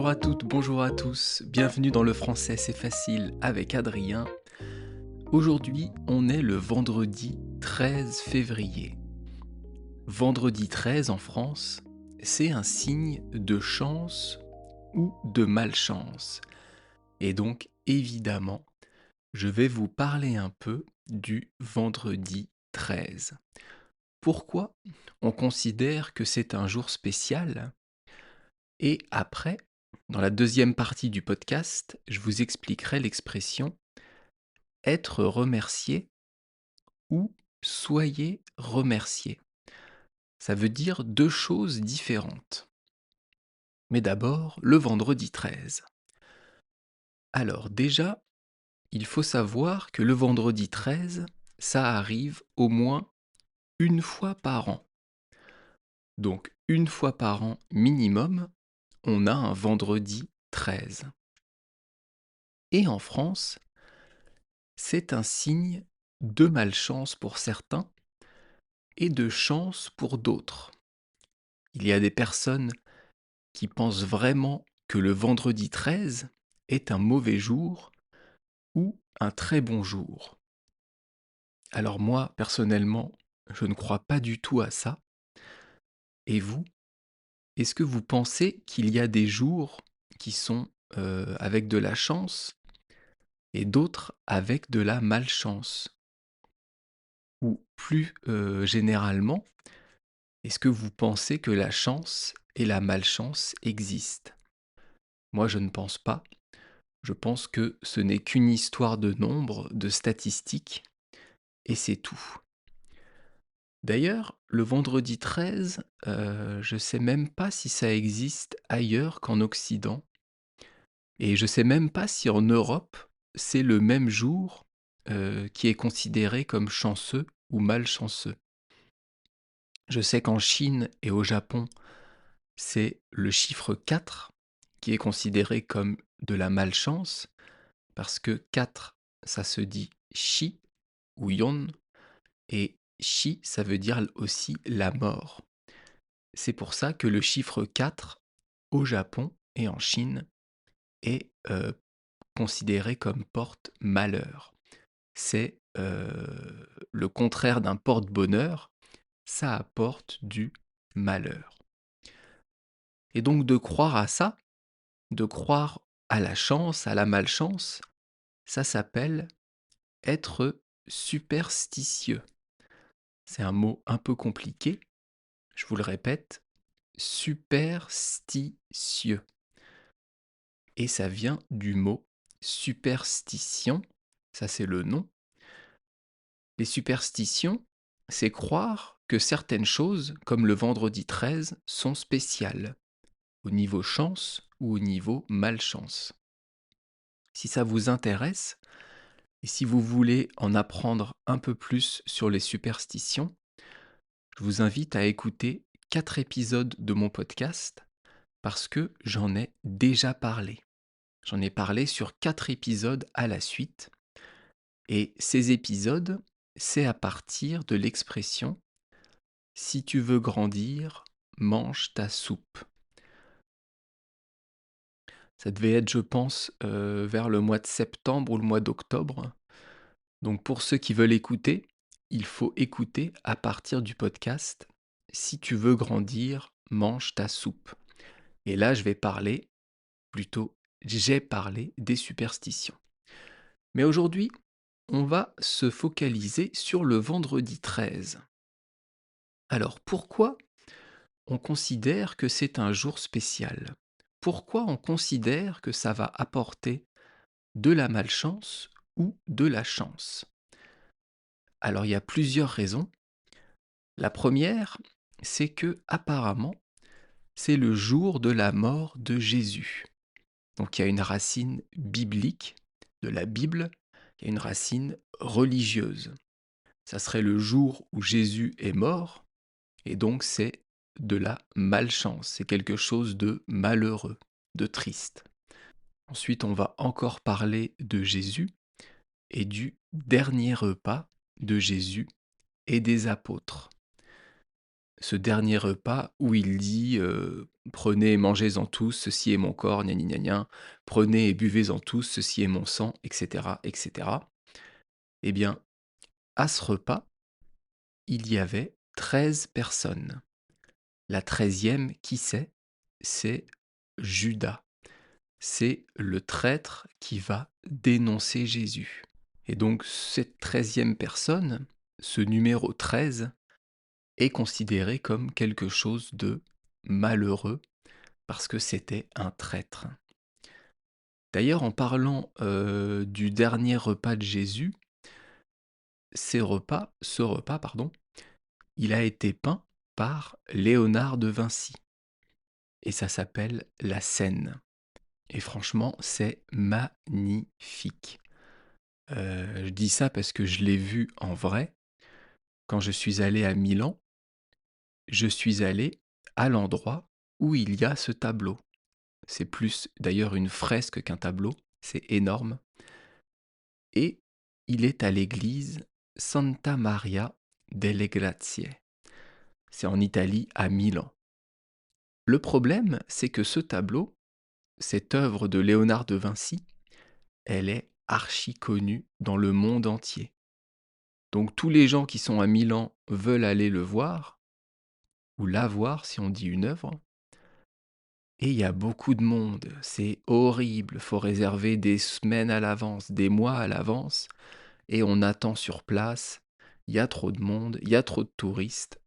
Bonjour à toutes, bonjour à tous, bienvenue dans le français c'est facile avec Adrien. Aujourd'hui, on est le vendredi 13 février. Vendredi 13 en France, c'est un signe de chance ou de malchance. Et donc, évidemment, je vais vous parler un peu du vendredi 13. Pourquoi on considère que c'est un jour spécial? Et après, dans la deuxième partie du podcast, je vous expliquerai l'expression être remercié ou soyez remercié. Ça veut dire deux choses différentes. Mais d'abord, le vendredi 13. Alors déjà, il faut savoir que le vendredi 13, ça arrive au moins une fois par an. Donc une fois par an minimum, on a un vendredi 13. Et en France, c'est un signe de malchance pour certains et de chance pour d'autres. Il y a des personnes qui pensent vraiment que le vendredi 13 est un mauvais jour ou un très bon jour. Alors moi, personnellement, je ne crois pas du tout à ça. Et vous, est-ce que vous pensez qu'il y a des jours qui sont avec de la chance et d'autres avec de la malchance? Ou plus généralement, est-ce que vous pensez que la chance et la malchance existent? Moi, je ne pense pas. Je pense que ce n'est qu'une histoire de nombres, de statistiques, et c'est tout. D'ailleurs, le vendredi 13, je ne sais même pas si ça existe ailleurs qu'en Occident, et je ne sais même pas si en Europe, c'est le même jour qui est considéré comme chanceux ou malchanceux. Je sais qu'en Chine et au Japon, c'est le chiffre 4 qui est considéré comme de la malchance, parce que 4, ça se dit shi ou yon, et shi, ça veut dire aussi la mort. C'est pour ça que le chiffre 4, au Japon et en Chine, est considéré comme porte-malheur. C'est le contraire d'un porte-bonheur, ça apporte du malheur. Et donc de croire à ça, de croire à la chance, à la malchance, ça s'appelle être superstitieux. C'est un mot un peu compliqué, je vous le répète, superstitieux. Et ça vient du mot superstition, ça c'est le nom. Les superstitions, c'est croire que certaines choses, comme le vendredi 13, sont spéciales, au niveau chance ou au niveau malchance. Si ça vous intéresse, et si vous voulez en apprendre un peu plus sur les superstitions, je vous invite à écouter 4 épisodes de mon podcast parce que j'en ai déjà parlé. J'en ai parlé sur 4 épisodes à la suite. Et ces épisodes, c'est à partir de l'expression si tu veux grandir, mange ta soupe. Ça devait être, je pense, vers le mois de septembre ou le mois d'octobre. Donc pour ceux qui veulent écouter, il faut écouter à partir du podcast si tu veux grandir, mange ta soupe. Et là, je vais parler, plutôt, j'ai parlé des superstitions. Mais aujourd'hui, on va se focaliser sur le vendredi 13. Alors pourquoi on considère que c'est un jour spécial? Pourquoi on considère que ça va apporter de la malchance ou de la chance? Alors il y a plusieurs raisons. La première, c'est que apparemment, c'est le jour de la mort de Jésus. Donc il y a une racine biblique de la Bible, il y a une racine religieuse. Ça serait le jour où Jésus est mort, et donc c'est de la malchance, c'est quelque chose de malheureux, de triste. Ensuite, on va encore parler de Jésus et du dernier repas de Jésus et des apôtres. ce dernier repas où il dit, «Prenez et mangez-en tous, ceci est mon corps, gna gna gna gna. Prenez et buvez-en tous, ceci est mon sang», et cetera, et cetera. Eh bien, à ce repas, il y avait 13 personnes. La 13e, qui c'est? C'est Judas. C'est le traître qui va dénoncer Jésus. Et donc cette 13e personne, ce numéro 13, est considéré comme quelque chose de malheureux parce que c'était un traître. D'ailleurs, en parlant du dernier repas de Jésus, ce repas, pardon, il a été peint par Léonard de Vinci. Et ça s'appelle La Seine. Et franchement, c'est magnifique. Je dis ça parce que je l'ai vu en vrai. Quand je suis allé à Milan, je suis allé à l'endroit où il y a ce tableau. C'est plus d'ailleurs une fresque qu'un tableau, c'est énorme. Et il est à l'église Santa Maria delle Grazie. C'est en Italie, à Milan. Le problème, c'est que ce tableau, cette œuvre de Léonard de Vinci, elle est archi connue dans le monde entier. Donc tous les gens qui sont à Milan veulent aller le voir, ou la voir si on dit une œuvre, et il y a beaucoup de monde, c'est horrible, faut réserver des semaines à l'avance, des mois à l'avance, et on attend sur place, il y a trop de monde, il y a trop de touristes,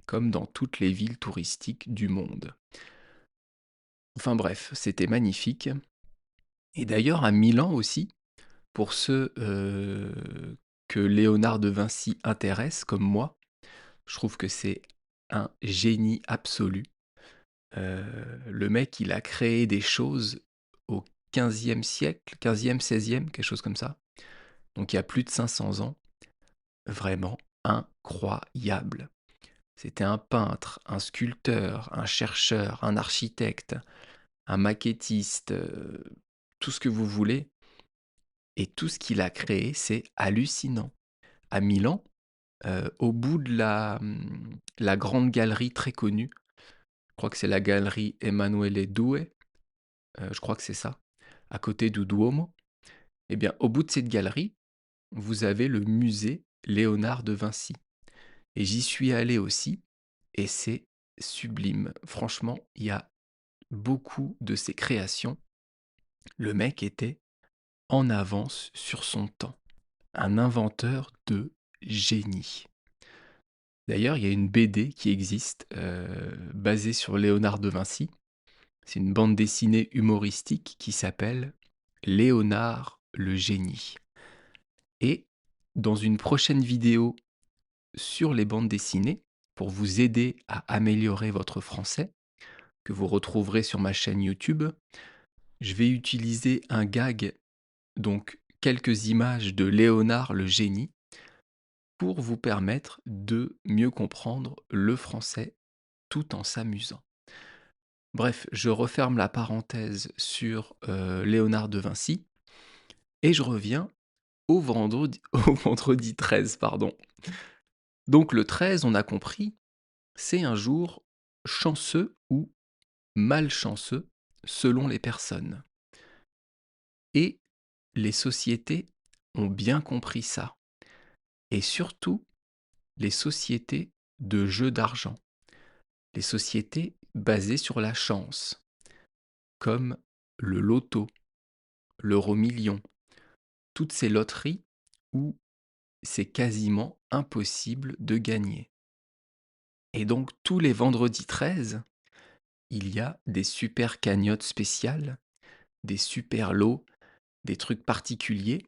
comme dans toutes les villes touristiques du monde. Enfin bref, c'était magnifique. Et d'ailleurs à Milan aussi, pour ceux que Léonard de Vinci intéresse, comme moi, je trouve que c'est un génie absolu. Le mec, il a créé des choses au 15e siècle, 15e, 16e, quelque chose comme ça. Donc il y a plus de 500 ans. Vraiment incroyable. C'était un peintre, un sculpteur, un chercheur, un architecte, un maquettiste, tout ce que vous voulez. Et tout ce qu'il a créé, c'est hallucinant. À Milan, au bout de la grande galerie très connue, je crois que c'est la galerie Emanuele II, je crois que c'est ça, à côté du Duomo. Eh bien, au bout de cette galerie, vous avez le musée Léonard de Vinci. Et j'y suis allé aussi, et c'est sublime. Franchement, il y a beaucoup de ses créations. Le mec était en avance sur son temps. Un inventeur de génie. D'ailleurs, il y a une BD qui existe, basée sur Léonard de Vinci. C'est une bande dessinée humoristique qui s'appelle Léonard le génie. Et dans une prochaine vidéo sur les bandes dessinées, pour vous aider à améliorer votre français, que vous retrouverez sur ma chaîne YouTube, je vais utiliser un gag, donc quelques images de Léonard le génie, pour vous permettre de mieux comprendre le français tout en s'amusant. Bref, je referme la parenthèse sur Léonard de Vinci et je reviens au vendredi, au vendredi 13, pardon. Donc le 13, on a compris, c'est un jour chanceux ou malchanceux selon les personnes. Et les sociétés ont bien compris ça. Et surtout, les sociétés de jeux d'argent. Les sociétés basées sur la chance, comme le loto, l'euro-million, toutes ces loteries où c'est quasiment impossible de gagner. Et donc tous les vendredis 13, il y a des super cagnottes spéciales, des super lots, des trucs particuliers.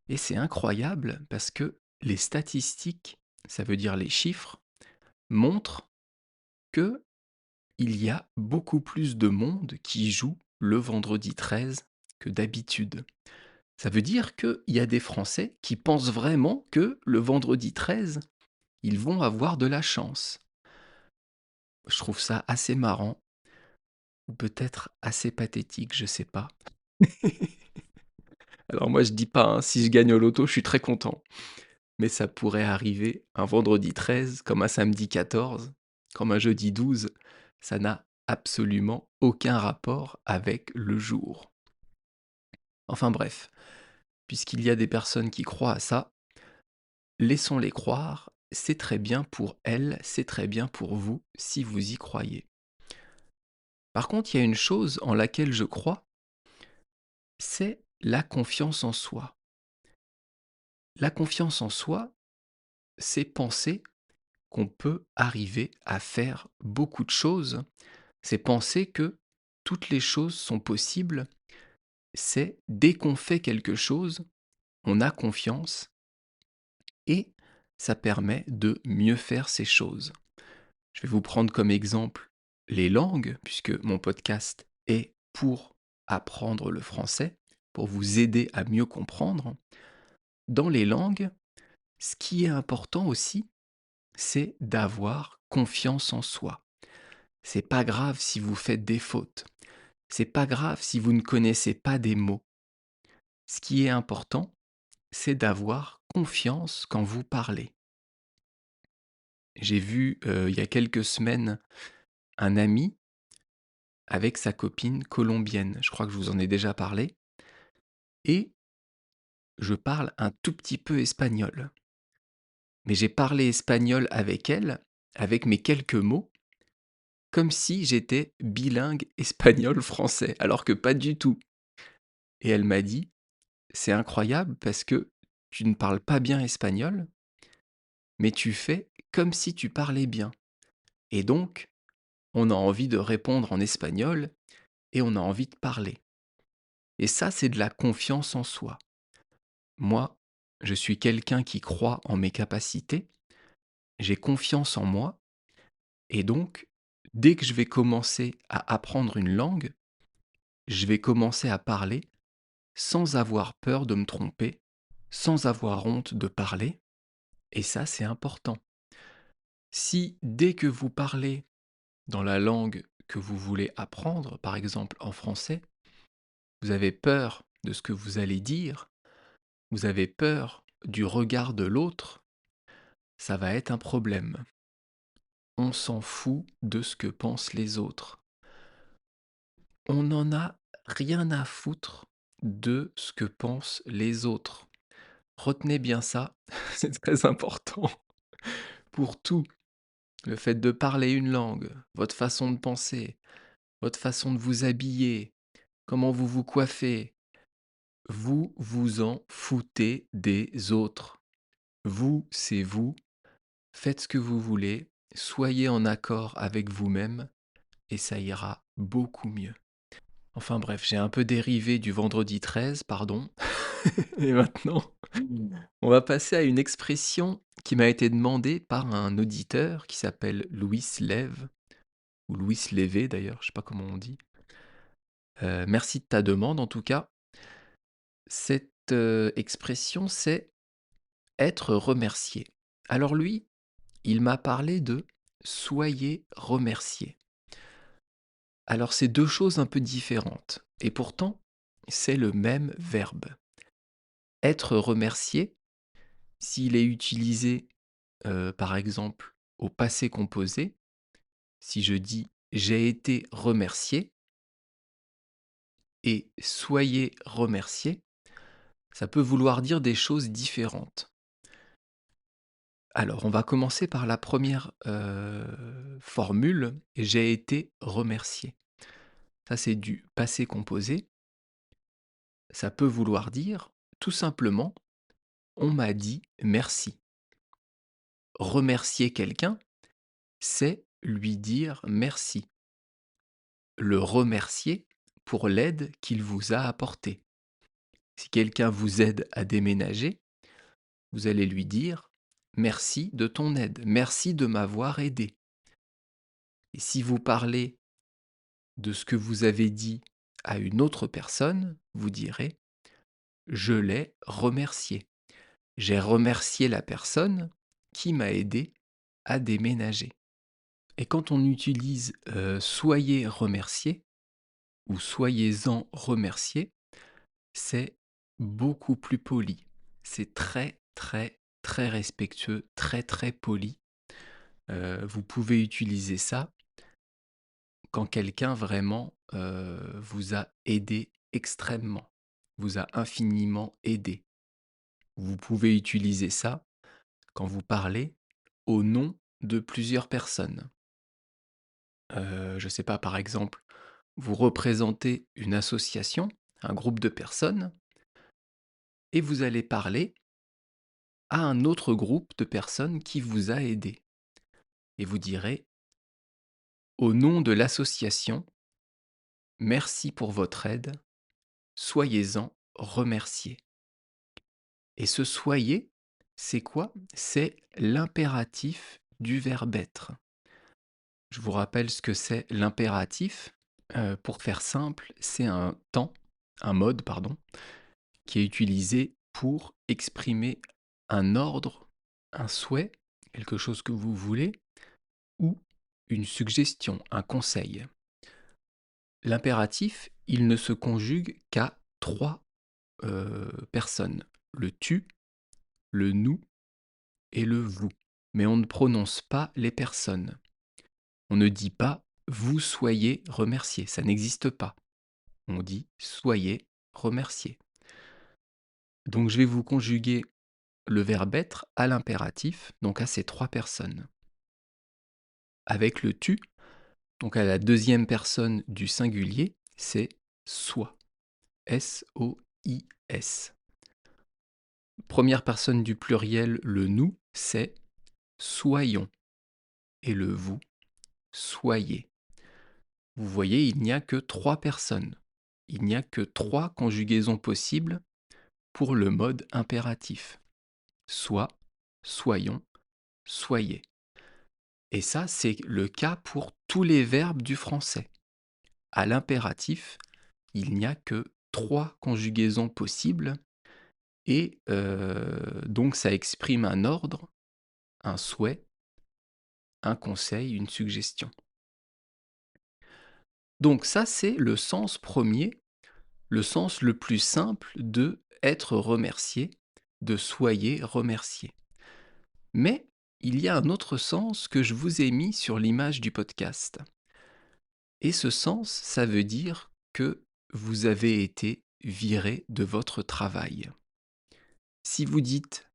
Et c'est incroyable parce que les statistiques, ça veut dire les chiffres, montrent que il y a beaucoup plus de monde qui joue le vendredi 13 que d'habitude. Ça veut dire qu'il y a des Français qui pensent vraiment que le vendredi 13, ils vont avoir de la chance. Je trouve ça assez marrant, ou peut-être assez pathétique, je sais pas. Alors moi je dis pas, hein, si je gagne au loto, je suis très content. Mais ça pourrait arriver un vendredi 13 comme un samedi 14. comme un jeudi 12, ça n'a absolument aucun rapport avec le jour. Enfin bref, puisqu'il y a des personnes qui croient à ça, laissons-les croire, c'est très bien pour elles, c'est très bien pour vous si vous y croyez. Par contre, il y a une chose en laquelle je crois, c'est la confiance en soi. La confiance en soi, c'est penser qu'on peut arriver à faire beaucoup de choses, c'est penser que toutes les choses sont possibles, c'est dès qu'on fait quelque chose, on a confiance et ça permet de mieux faire ces choses. Je vais vous prendre comme exemple les langues, puisque mon podcast est pour apprendre le français, pour vous aider à mieux comprendre. Dans les langues, ce qui est important aussi, c'est d'avoir confiance en soi. C'est pas grave si vous faites des fautes. C'est pas grave si vous ne connaissez pas des mots. Ce qui est important, c'est d'avoir confiance quand vous parlez. J'ai vu il y a quelques semaines un ami avec sa copine colombienne. Je crois que je vous en ai déjà parlé. Et je parle un tout petit peu espagnol. Mais j'ai parlé espagnol avec elle, avec mes quelques mots, comme si j'étais bilingue espagnol-français, alors que pas du tout. Et elle m'a dit, c'est incroyable parce que tu ne parles pas bien espagnol, mais tu fais comme si tu parlais bien. Et donc, on a envie de répondre en espagnol et on a envie de parler. Et ça, c'est de la confiance en soi. Moi, je suis quelqu'un qui croit en mes capacités, j'ai confiance en moi, et donc, dès que je vais commencer à apprendre une langue, je vais commencer à parler sans avoir peur de me tromper, sans avoir honte de parler, et ça, c'est important. Si dès que vous parlez dans la langue que vous voulez apprendre, par exemple en français, vous avez peur de ce que vous allez dire, vous avez peur du regard de l'autre, ça va être un problème. On s'en fout de ce que pensent les autres. On n'en a rien à foutre de ce que pensent les autres. Retenez bien ça, c'est très important pour tout. Le fait de parler une langue, votre façon de penser, votre façon de vous habiller, comment vous vous coiffez, vous vous en foutez des autres. Vous, c'est vous, faites ce que vous voulez, soyez en accord avec vous-même et ça ira beaucoup mieux. Enfin bref, j'ai un peu dérivé du vendredi 13, pardon. Et maintenant, on va passer à une expression qui m'a été demandée par un auditeur qui s'appelle Louis Lève, ou Louis Lévé d'ailleurs, je sais pas comment on dit. Merci de ta demande en tout cas. Cette expression, c'est être remercié. Alors lui, il m'a parlé de soyez remercié. Alors c'est deux choses un peu différentes, et pourtant c'est le même verbe. Être remercié, s'il est utilisé par exemple au passé composé, si je dis j'ai été remercié et soyez remercié, ça peut vouloir dire des choses différentes. Alors on va commencer par la première formule, j'ai été remercié. Ça c'est du passé composé. Ça peut vouloir dire tout simplement on m'a dit merci. Remercier quelqu'un, c'est lui dire merci. Le remercier pour l'aide qu'il vous a apportée. Si quelqu'un vous aide à déménager, vous allez lui dire merci de ton aide, merci de m'avoir aidé. Et si vous parlez de ce que vous avez dit à une autre personne, vous direz je l'ai remercié. J'ai remercié la personne qui m'a aidé à déménager. Et quand on utilise soyez remercié ou soyez-en remercié, c'est beaucoup plus poli. C'est très très très respectueux, très très poli. Vous pouvez utiliser ça quand quelqu'un vraiment, vous a aidé extrêmement, vous a infiniment aidé. Vous pouvez utiliser ça quand vous parlez au nom de plusieurs personnes. Je sais pas, par exemple, vous représentez une association, un groupe de personnes et vous allez parler à un autre groupe de personnes qui vous a aidé et vous direz: «Au nom de l'association, merci pour votre aide, soyez-en remerciés». Et ce «soyez», c'est quoi? C'est l'impératif du verbe être. Je vous rappelle ce que c'est l'impératif. Pour faire simple, c'est un temps, un mode pardon, qui est utilisé pour exprimer un ordre, un souhait, quelque chose que vous voulez, ou une suggestion, un conseil. L'impératif, il ne se conjugue qu'à 3 personnes: le «tu», le «nous» et le «vous». Mais on ne prononce pas les personnes. On ne dit pas «vous soyez remerciés», ça n'existe pas. On dit «soyez remerciés». Donc je vais vous conjuguer le verbe être à l'impératif, donc à ces 3 personnes. Avec le «tu», donc à la deuxième personne du singulier, c'est «soi». S-O-I-S. Première personne du pluriel, le «nous», c'est «soyons» et le «vous», «soyez». Vous voyez, il n'y a que 3 personnes. Il n'y a que 3 conjugaisons possibles pour le mode impératif. Soit, soyons, soyez. Et ça, c'est le cas pour tous les verbes du français. À l'impératif, il n'y a que 3 conjugaisons possibles et donc ça exprime un ordre, un souhait, un conseil, une suggestion. Donc ça, c'est le sens premier, le sens le plus simple de être remercié, de soyez remercié. Mais il y a un autre sens que je vous ai mis sur l'image du podcast. Et ce sens, ça veut dire que vous avez été viré de votre travail. Si vous dites,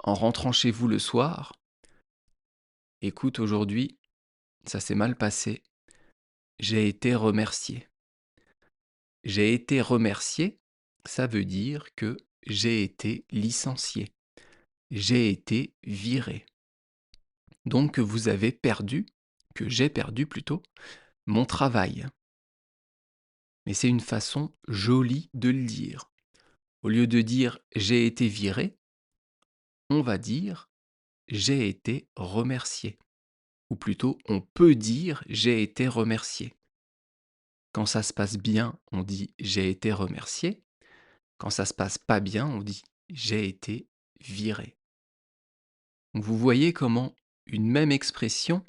en rentrant chez vous le soir: «Écoute, aujourd'hui, ça s'est mal passé, j'ai été remercié». J'ai été remercié, ça veut dire que j'ai été licencié, j'ai été viré. Donc que vous avez perdu, que j'ai perdu plutôt, mon travail. Mais c'est une façon jolie de le dire. Au lieu de dire j'ai été viré, on va dire j'ai été remercié. Ou plutôt, on peut dire j'ai été remercié. Quand ça se passe bien, on dit j'ai été remercié. Quand ça se passe pas bien, on dit j'ai été viré. Donc vous voyez comment une même expression,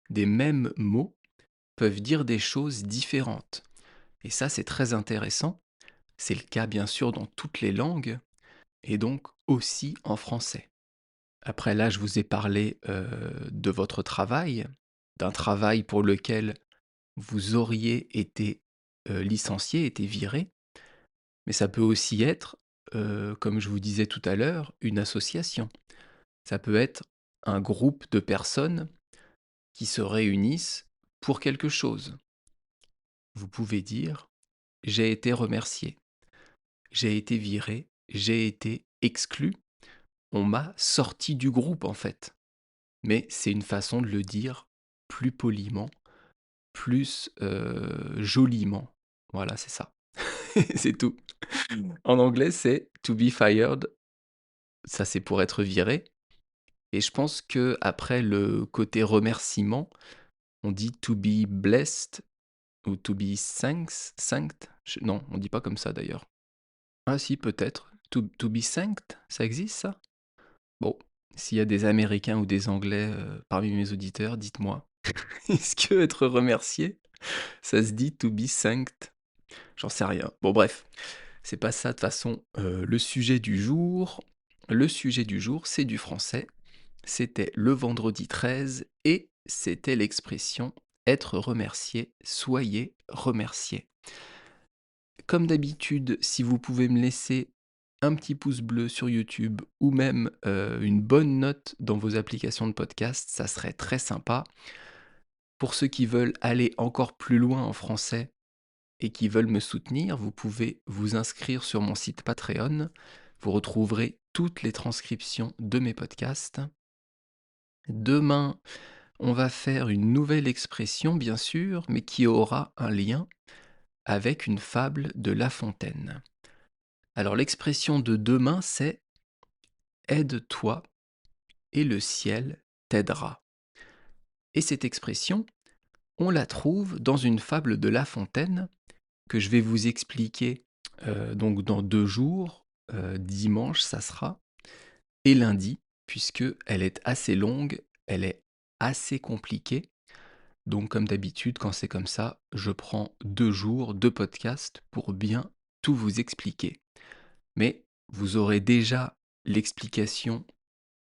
des mêmes mots, peuvent dire des choses différentes. Et ça, c'est très intéressant. C'est le cas bien sûr dans toutes les langues, et donc aussi en français. Après là, je vous ai parlé de votre travail, d'un travail pour lequel vous auriez été licencié, été viré, mais ça peut aussi être, comme je vous disais tout à l'heure, une association. Ça peut être un groupe de personnes qui se réunissent pour quelque chose. Vous pouvez dire j'ai été remercié, j'ai été viré, j'ai été exclu, on m'a sorti du groupe en fait. Mais c'est une façon de le dire plus poliment, plus joliment. Voilà, c'est ça. C'est tout. En anglais, c'est to be fired, ça c'est pour être viré. Et je pense que après le côté remerciement, on dit to be blessed ou to be thanked. Non, on dit pas comme ça d'ailleurs. Ah si, peut-être. To be thanked, ça existe ça? Bon, s'il y a des Américains ou des Anglais parmi mes auditeurs, dites-moi. Est-ce que être remercié, ça se dit to be thanked? J'en sais rien. Bon bref, c'est pas ça de toute façon le sujet du jour. Le sujet du jour, c'est du français. c'était le vendredi 13 et c'était l'expression être remercié, soyez remercié. Comme d'habitude, si vous pouvez me laisser un petit pouce bleu sur YouTube ou même une bonne note dans vos applications de podcast, ça serait très sympa. Pour ceux qui veulent aller encore plus loin en français et qui veulent me soutenir, vous pouvez vous inscrire sur mon site Patreon. Vous retrouverez toutes les transcriptions de mes podcasts. Demain, on va faire une nouvelle expression, bien sûr, mais qui aura un lien avec une fable de La Fontaine. Alors l'expression de demain, c'est aide-toi et le ciel t'aidera. Et cette expression, on la trouve dans une fable de La Fontaine que je vais vous expliquer donc dans 2 jours. Dimanche, ça sera, et lundi, puisque elle est assez longue, elle est assez compliquée. Donc comme d'habitude, quand c'est comme ça, je prends 2 jours de podcast pour bien tout vous expliquer. Mais vous aurez déjà l'explication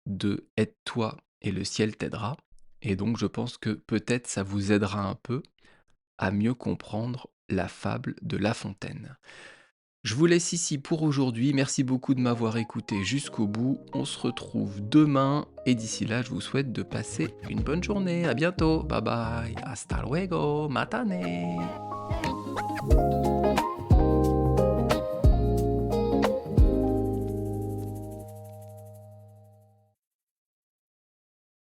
de aide-toi et le ciel t'aidera. Et donc je pense que peut-être ça vous aidera un peu à mieux comprendre la fable de La Fontaine. Je vous laisse ici pour aujourd'hui. Merci beaucoup de m'avoir écouté jusqu'au bout. On se retrouve demain et d'ici là, je vous souhaite de passer une bonne journée. À bientôt. Bye bye. Hasta luego. Matane.